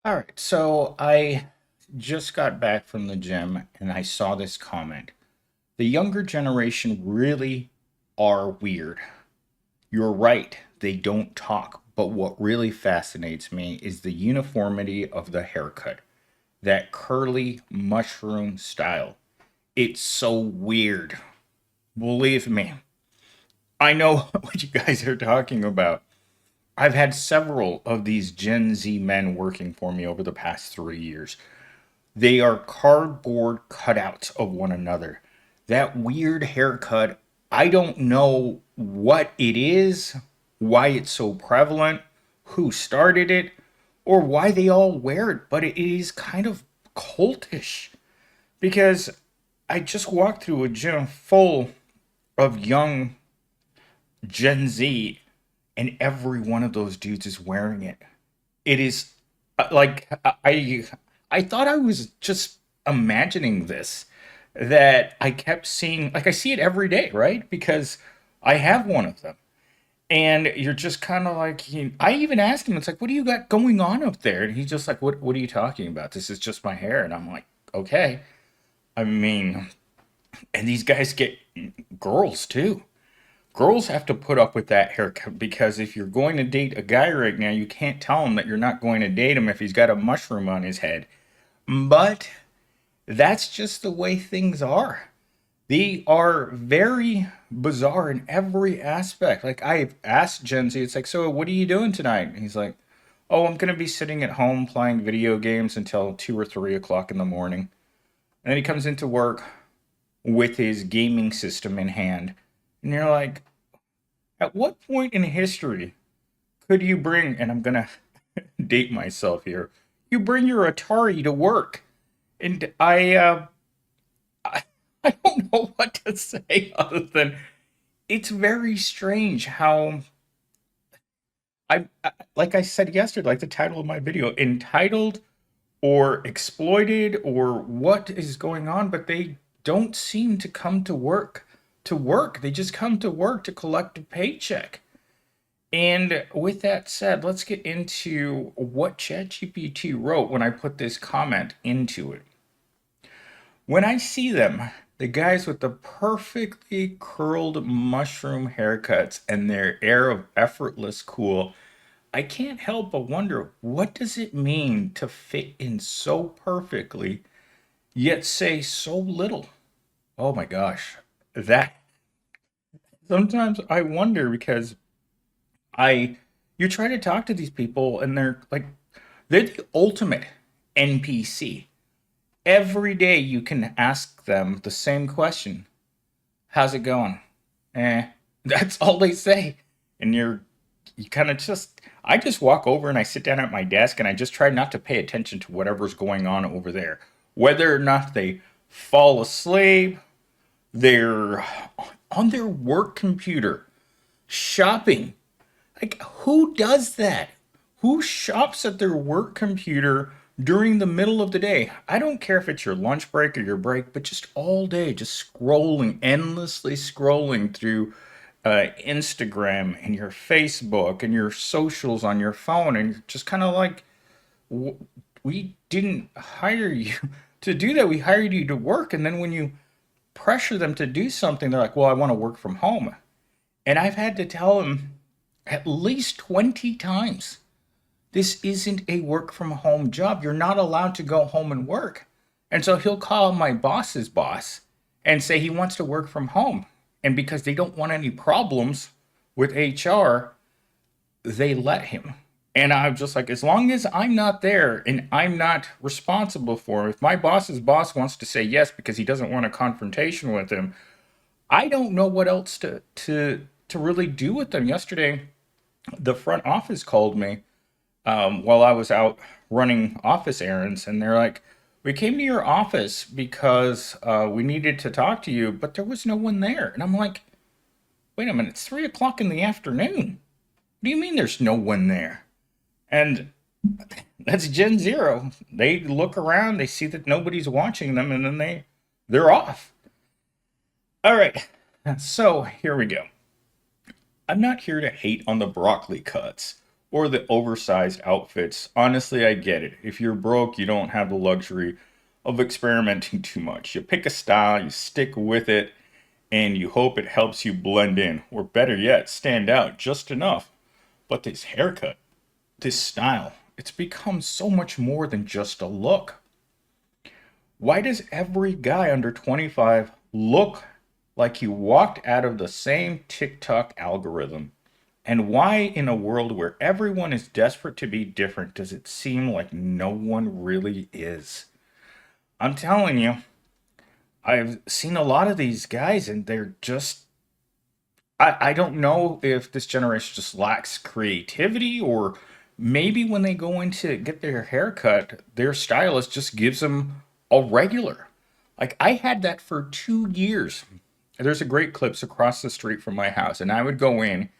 All right, so I just got back from the gym and I saw this comment. The younger generation really are weird. You're right, they don't talk, but what really fascinates me is the uniformity of the haircut, that curly mushroom style. It's so weird. Believe me, I know what you guys are talking about. I've had several of these Gen Z men working for me over the past 3 years. They are cardboard cutouts of one another. That weird haircut, I don't know what it is, why it's so prevalent, who started it, or why they all wear it, but it is kind of cultish. Because I just walked through a gym full of young Gen Z, and every one of those dudes is wearing it. It is like I thought I was just imagining this, that I kept seeing, like I see it every day, right? Because I have one of them. And you're just kind of like, I even asked him, it's like, what do you got going on up there? And he's just like, what are you talking about? This is just my hair. And I'm like, okay. I mean, and these guys get girls too. Girls have to put up with that haircut because if you're going to date a guy right now, you can't tell him that you're not going to date him if he's got a mushroom on his head. But that's just the way things are. They are very bizarre in every aspect. Like I've asked Gen Z, it's like, so what are you doing tonight? And he's like, oh, I'm gonna be sitting at home playing video games until 2 or 3 o'clock in the morning. And then he comes into work with his gaming system in hand. And you're like, at what point in history could you bring, and I'm gonna date myself here, you bring your Atari to work? And I, I don't know what to say other than it's very strange how like I said yesterday, like the title of my video, entitled or exploited or what is going on, but they don't seem to come to work to work. They just come to work to collect a paycheck. And with that said, let's get into what ChatGPT wrote when I put this comment into it. When I see them, the guys with the perfectly curled mushroom haircuts and their air of effortless cool, I can't help but wonder, what does it mean to fit in so perfectly yet say so little? Oh my gosh. That sometimes I wonder because I you try to talk to these people and they're the ultimate NPC. Every day you can ask them the same question. How's it going? Eh. That's all they say. And you kind of just I just walk over and I sit down at my desk and I just try not to pay attention to whatever's going on over there. Whether or not they fall asleep, they're on their work computer shopping. Like, who does that? Who shops at their work computer during the middle of the day? I don't care if it's your lunch break or your break, but just all day, just scrolling, endlessly scrolling through Instagram and your Facebook and your socials on your phone. And you're just kind of like, we didn't hire you to do that. We hired you to work. And then when you pressure them to do something, they're like, well, I want to work from home. And I've had to tell them at least 20 times, this isn't a work from home job. You're not allowed to go home and work. And so he'll call my boss's boss and say he wants to work from home. And because they don't want any problems with HR, they let him. And I'm just like, as long as I'm not there and I'm not responsible for it, if my boss's boss wants to say yes because he doesn't want a confrontation with him, I don't know what else to really do with them. Yesterday, the front office called me while I was out running office errands, and they're like, "We came to your office because we needed to talk to you, but there was no one there." And I'm like, "Wait a minute, it's 3 o'clock in the afternoon. What do you mean there's no one there?" And that's Gen Zero. They look around, they see that nobody's watching them, and then they're off. All right, so here we go. I'm not here to hate on the broccoli cuts or the oversized outfits. Honestly, I get it. If you're broke, you don't have the luxury of experimenting too much. You pick a style, you stick with it, and you hope it helps you blend in, or better yet, stand out just enough. But this haircut, this style, it's become so much more than just a look. Why does every guy under 25 look like he walked out of the same TikTok algorithm? And why, in a world where everyone is desperate to be different, does it seem like no one really is? I'm telling you, I've seen a lot of these guys, and they're just. I don't know if this generation just lacks creativity, or maybe when they go in to get their haircut, their stylist just gives them a regular. Like, I had that for 2 years. There's a great clips across the street from my house, and I would go in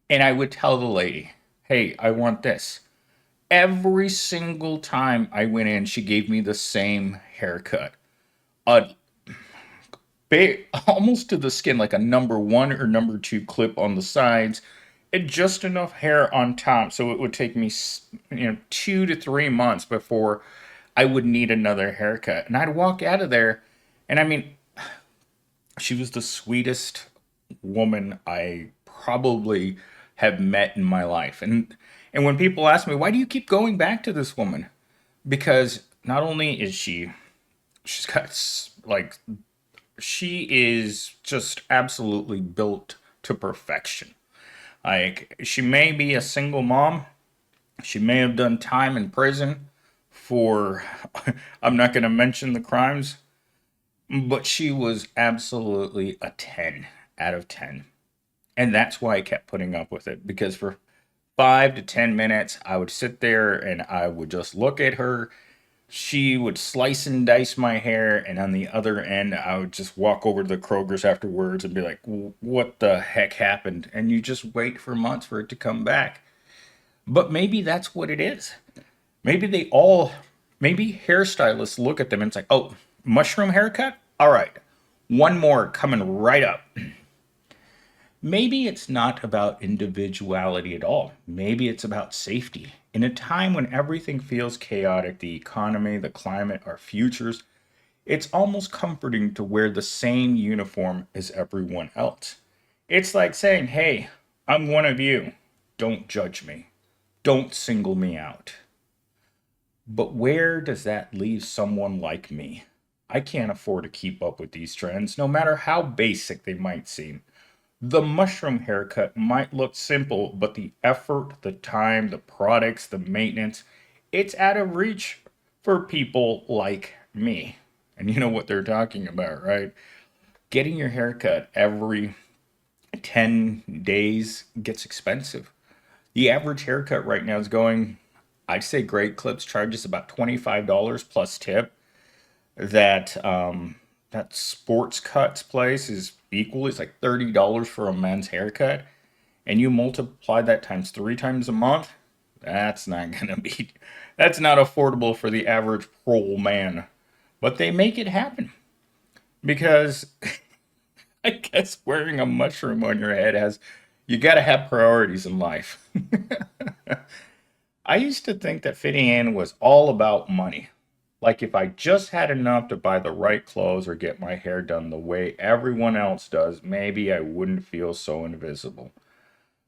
and I would tell the lady, hey, I want this. Every single time I went in, she gave me the same haircut. A almost to the skin, like a number one or number two clip on the sides, and just enough hair on top so it would take me, 2 to 3 months before I would need another haircut. And I'd walk out of there, and I mean, she was the sweetest woman I probably have met in my life. And when people ask me, why do you keep going back to this woman? Because not only is she's got like she is just absolutely built to perfection. Like, she may be a single mom, she may have done time in prison for, I'm not going to mention the crimes, but she was absolutely a 10 out of 10. And that's why I kept putting up with it, because for 5 to 10 minutes, I would sit there and I would just look at her. She would slice and dice my hair, and on the other end, I would just walk over to the Kroger's afterwards and be like, what the heck happened? And you just wait for months for it to come back. But maybe that's what it is. Maybe maybe hairstylists look at them and it's like, oh, mushroom haircut? All right, one more coming right up. Maybe it's not about individuality at all. Maybe it's about safety. In a time when everything feels chaotic, the economy, the climate, our futures, it's almost comforting to wear the same uniform as everyone else. It's like saying, hey, I'm one of you. Don't judge me. Don't single me out. But where does that leave someone like me? I can't afford to keep up with these trends, no matter how basic they might seem. The mushroom haircut might look simple, but the effort, the time, the products, the maintenance, it's out of reach for people like me. And you know what they're talking about, right? Getting your haircut every 10 days gets expensive. The average haircut right now is going, I'd say Great Clips charges about $25 plus tip. That sports cuts place is equal. It's like $30 for a men's haircut, and you multiply that times 3 times a month. That's not gonna be. That's not affordable for the average pro man. But they make it happen because I guess wearing a mushroom on your head has. You gotta have priorities in life. I used to think that fitting in was all about money. Like, if I just had enough to buy the right clothes or get my hair done the way everyone else does, maybe I wouldn't feel so invisible.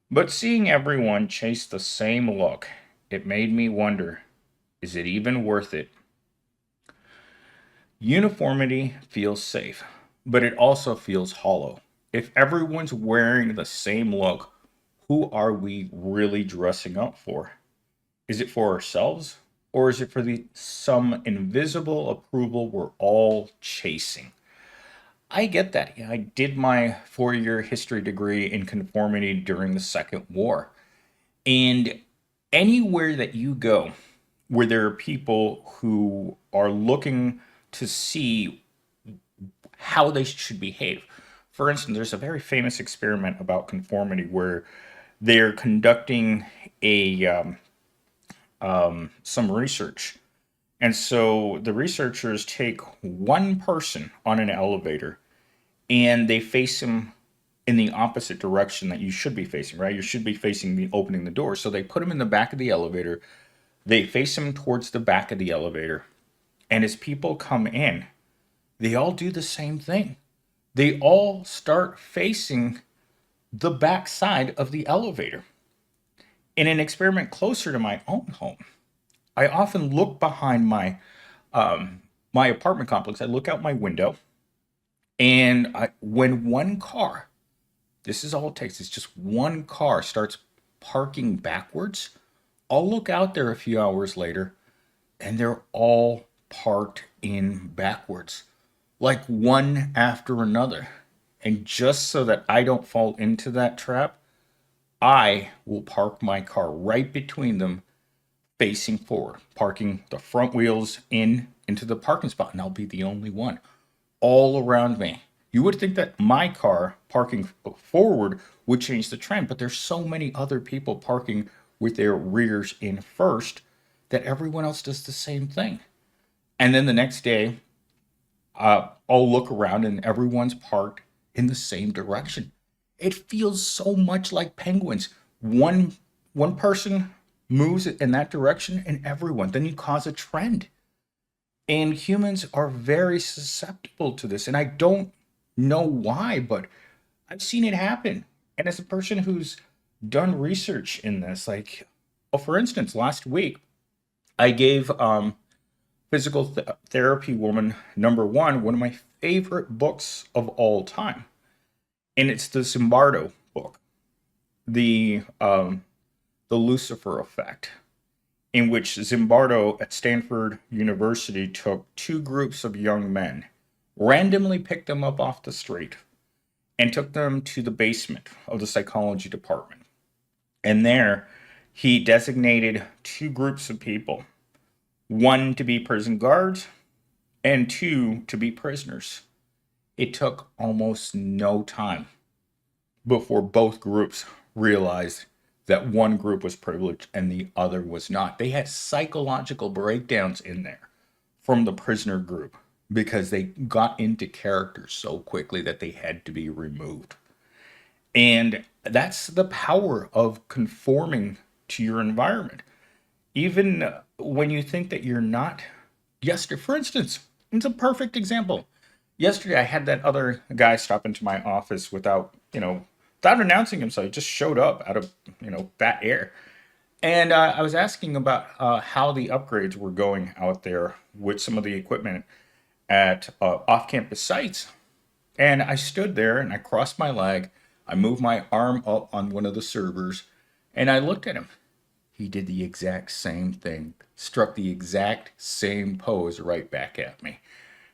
But seeing everyone chase the same look, it made me wonder, is it even worth it? Uniformity feels safe, but it also feels hollow. If everyone's wearing the same look, who are we really dressing up for? Is it for ourselves, or is it for the some invisible approval we're all chasing? I get that. Yeah, I did my 4 year history degree in conformity during the Second War. And anywhere that you go where there are people who are looking to see how they should behave. For instance, there's a very famous experiment about conformity where they're conducting a some research. And so the researchers take one person on an elevator and they face him in the opposite direction that you should be facing, right? You should be facing the opening the door. So they put him in the back of the elevator. They face him towards the back of the elevator. And as people come in, they all do the same thing. They all start facing the back side of the elevator. In an experiment closer to my own home, I often look behind my apartment complex. I look out my window, and when one car, this is all it takes, it's just one car starts parking backwards. I'll look out there a few hours later, and they're all parked in backwards, like one after another. And just so that I don't fall into that trap, I will park my car right between them, facing forward, parking the front wheels into the parking spot, and I'll be the only one. All around me. You would think that my car parking forward would change the trend, but there's so many other people parking with their rears in first that everyone else does the same thing. And then the next day, I'll look around and everyone's parked in the same direction. It feels so much like penguins. One person moves in that direction and everyone. Then you cause a trend. And humans are very susceptible to this. And I don't know why, but I've seen it happen. And as a person who's done research in this, like, well, for instance, last week I gave physical therapy woman number one of my favorite books of all time. And it's the Zimbardo book, the Lucifer Effect, in which Zimbardo at Stanford University took two groups of young men, randomly picked them up off the street, and took them to the basement of the psychology department. And there, he designated two groups of people, one to be prison guards and two to be prisoners. It took almost no time before both groups realized that one group was privileged and the other was not. They had psychological breakdowns in there from the prisoner group because they got into character so quickly that they had to be removed. And that's the power of conforming to your environment. Even when you think that you're not. Yesterday, for instance, it's a perfect example. Yesterday, I had that other guy stop into my office without announcing himself. He just showed up out of, fat air. And I was asking about how the upgrades were going out there with some of the equipment at off-campus sites. And I stood there and I crossed my leg. I moved my arm up on one of the servers and I looked at him. He did the exact same thing, struck the exact same pose right back at me.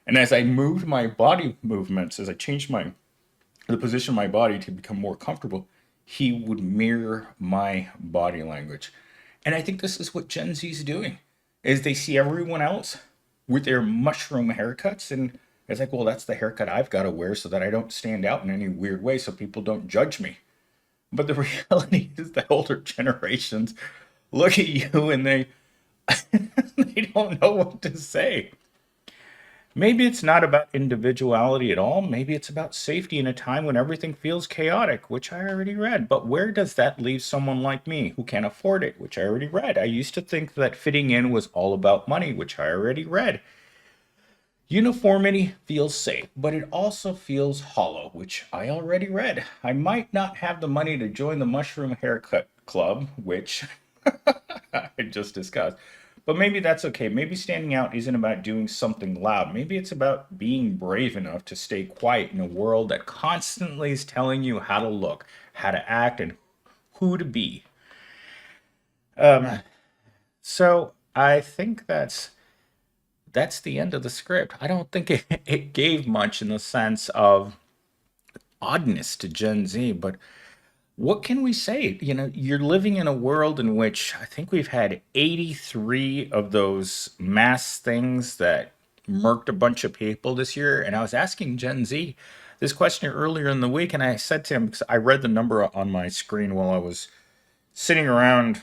And as I moved my body movements, as I changed the position of my body to become more comfortable, he would mirror my body language. And I think this is what Gen Z is doing, is they see everyone else with their mushroom haircuts, and it's like, well, that's the haircut I've got to wear so that I don't stand out in any weird way so people don't judge me. But the reality is the older generations look at you and they they don't know what to say. Maybe it's not about individuality at all. Maybe it's about safety in a time when everything feels chaotic, which I already read. But where does that leave someone like me who can't afford it, which I already read? I used to think that fitting in was all about money, which I already read. Uniformity feels safe, but it also feels hollow, which I already read. I might not have the money to join the Mushroom Haircut Club, which I just discussed. But maybe that's okay. Maybe standing out isn't about doing something loud. Maybe it's about being brave enough to stay quiet in a world that constantly is telling you how to look, how to act, and who to be. Um, so I think that's the end of the script. I don't think it gave much in the sense of oddness to Gen Z, but what can we say? You're living in a world in which I think we've had 83 of those mass things that murked a bunch of people this year. And I was asking Gen Z this question earlier in the week, and I said to him, because I read the number on my screen while I was sitting around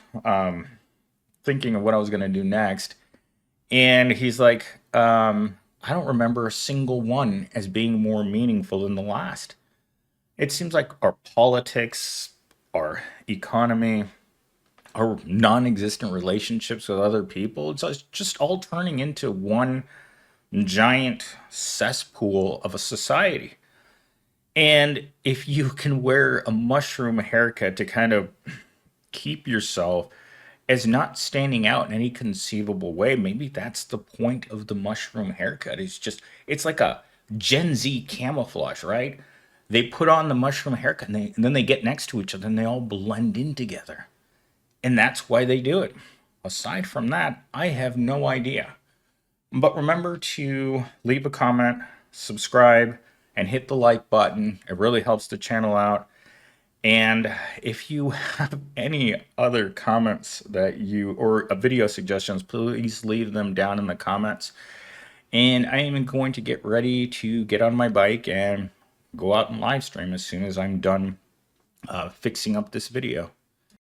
thinking of what I was going to do next. And he's like, I don't remember a single one as being more meaningful than the last. It seems like our politics, our economy, our non-existent relationships with other people, it's just all turning into one giant cesspool of a society. And if you can wear a mushroom haircut to kind of keep yourself as not standing out in any conceivable way, maybe that's the point of the mushroom haircut. It's like a Gen Z camouflage, right? They put on the mushroom haircut and then they get next to each other and they all blend in together. And that's why they do it. Aside from that, I have no idea. But remember to leave a comment, subscribe, and hit the like button. It really helps the channel out. And if you have any other comments that you or video suggestions, please leave them down in the comments. And I am going to get ready to get on my bike and go out and live stream as soon as I'm done fixing up this video.